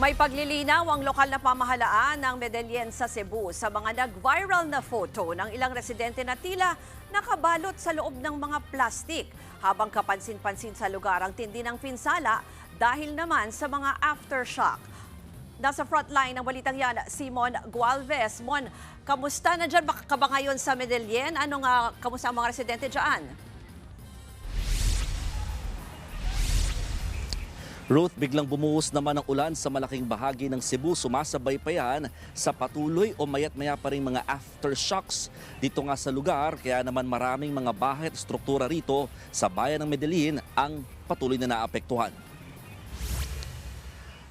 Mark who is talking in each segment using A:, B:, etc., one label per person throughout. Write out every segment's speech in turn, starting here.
A: May paglilinaw ang lokal na pamahalaan ng Medellin sa Cebu sa mga nag-viral na photo ng ilang residente na tila nakabalot sa loob ng mga plastik. Habang kapansin-pansin sa lugar ang tindi ng pinsala dahil naman sa mga aftershock. Nasa frontline ng balitang yan, si Mon Gualvez. Mon, kamusta na dyan ka ba ngayon sa Medellin? Kamusta ang mga residente dyan?
B: Ruth, biglang bumuhos naman ang ulan sa malaking bahagi ng Cebu. Sumasabay pa yan sa patuloy o mayat-maya pa rin mga aftershocks dito nga sa lugar. Kaya naman maraming mga bahay at struktura rito sa bayan ng Medellin ang patuloy na naapektuhan.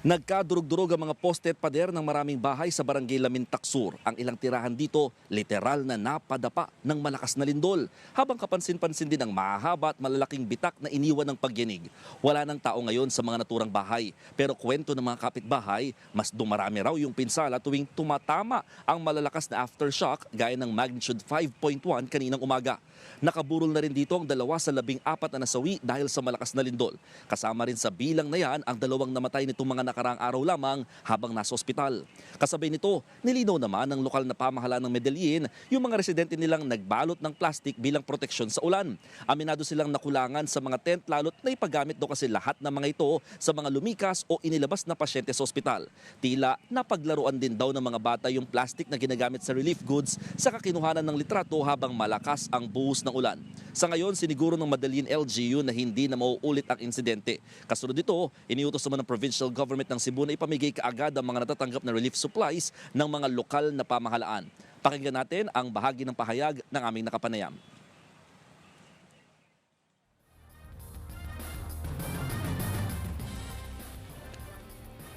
B: Nagkadurog-durog ang mga poste at pader ng maraming bahay sa barangay Lamintac Sur. Ang ilang tirahan dito, literal na napadapa ng malakas na lindol. Habang kapansin-pansin din ang mahahaba at malalaking bitak na iniwan ng pagyanig. Wala nang tao ngayon sa mga naturang bahay. Pero kwento ng mga kapitbahay, mas dumarami raw yung pinsala tuwing tumatama ang malalakas na aftershock gaya ng magnitude 5.1 kaninang umaga. Nakaburol na rin dito ang 2 sa 14 na nasawi dahil sa malakas na lindol. Kasama rin sa bilang na yan ang 2 namatay nitong mga nakaraang araw lamang habang nasa ospital. Kasabay nito, nilinaw naman ng lokal na pamahalaan ng Medellin yung mga residente nilang nagbalot ng plastik bilang proteksyon sa ulan. Aminado silang nakulangan sa mga tent lalo't na ipagamit daw kasi lahat ng mga ito sa mga lumikas o inilabas na pasyente sa ospital. Tila napaglaruan din daw ng mga bata yung plastik na ginagamit sa relief goods sa kakinuhanan ng litrato habang malakas ang buhos ng ulan. Sa ngayon, siniguro ng Medellin LGU na hindi na mauulit ang insidente. Kasunod dito, iniutos naman ng provincial government ng Cebu na ipamigay kaagad ang mga natatanggap na relief supplies ng mga lokal na pamahalaan. Pakinggan natin ang bahagi ng pahayag ng aming nakapanayam.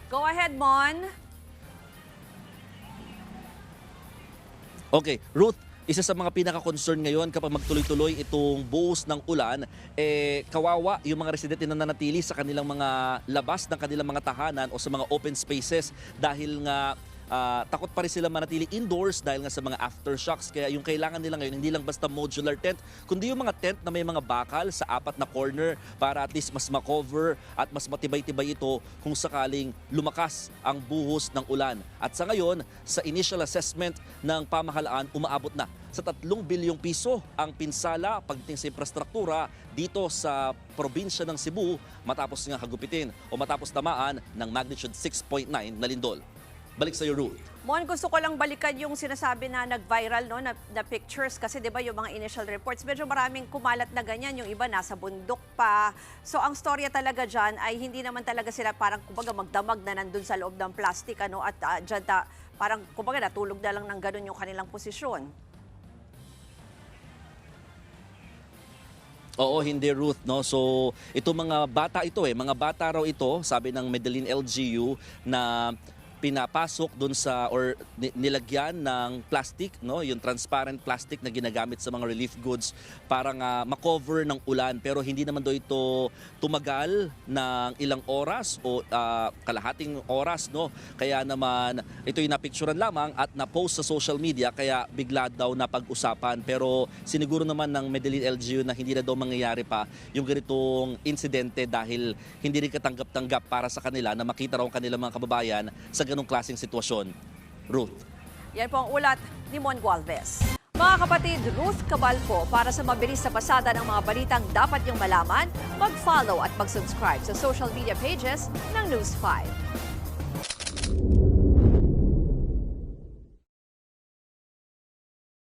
A: Go ahead, Mon.
B: Okay, Ruth, isa sa mga pinaka-concern ngayon kapag magtuloy-tuloy itong buhos ng ulan, kawawa yung mga residente na nanatili sa kanilang mga labas ng kanilang mga tahanan o sa mga open spaces dahil nga takot pa rin sila manatili indoors dahil nga sa mga aftershocks. Kaya yung kailangan nila ngayon, hindi lang basta modular tent, kundi yung mga tent na may mga bakal sa 4 na corner para at least mas makover at mas matibay-tibay ito kung sakaling lumakas ang buhos ng ulan. At sa ngayon, sa initial assessment ng pamahalaan, umaabot na sa 3 bilyong piso ang pinsala pagdating sa infrastruktura dito sa probinsya ng Cebu matapos nga hagupitin o matapos tamaan ng magnitude 6.9 na lindol. Balik sa iyo, Ruth.
A: Mon, gusto ko lang balikan yung sinasabi na nag-viral no, na pictures kasi 'di ba yung mga initial reports medyo maraming kumalat na ganyan, yung iba nasa bundok pa. So ang storya talaga diyan ay hindi naman talaga sila parang kumbaga magdamag na nandun sa loob ng plastic ano at diyan parang kumbaga natulog na lang ng ganun yung kanilang posisyon.
B: Oo, hindi, Ruth, no. So, ito mga bata ito mga bata raw ito, sabi ng Medellin LGU na pinapasok doon sa or nilagyan ng plastic, no, yung transparent plastic na ginagamit sa mga relief goods para nga makover ng ulan, pero hindi naman daw ito tumagal ng ilang oras o kalahating oras, no. Kaya naman ito yung napicturean lamang at na-post sa social media kaya bigla daw napag-usapan, pero siniguro naman ng Medellin LGU na hindi na daw mangyayari pa yung ganitong insidente dahil hindi rin katanggap-tanggap para sa kanila na makita raw ang kanilang mga kababayan sa ganong klaseng sitwasyon. Ruth.
A: Yan po ang ulat ni Mon Gualvez. Mga kapatid, Ruth Cabalco, para sa mabilis na pasada ng mga balitang dapat niyong malaman, mag-follow at mag-subscribe sa social media pages ng News 5.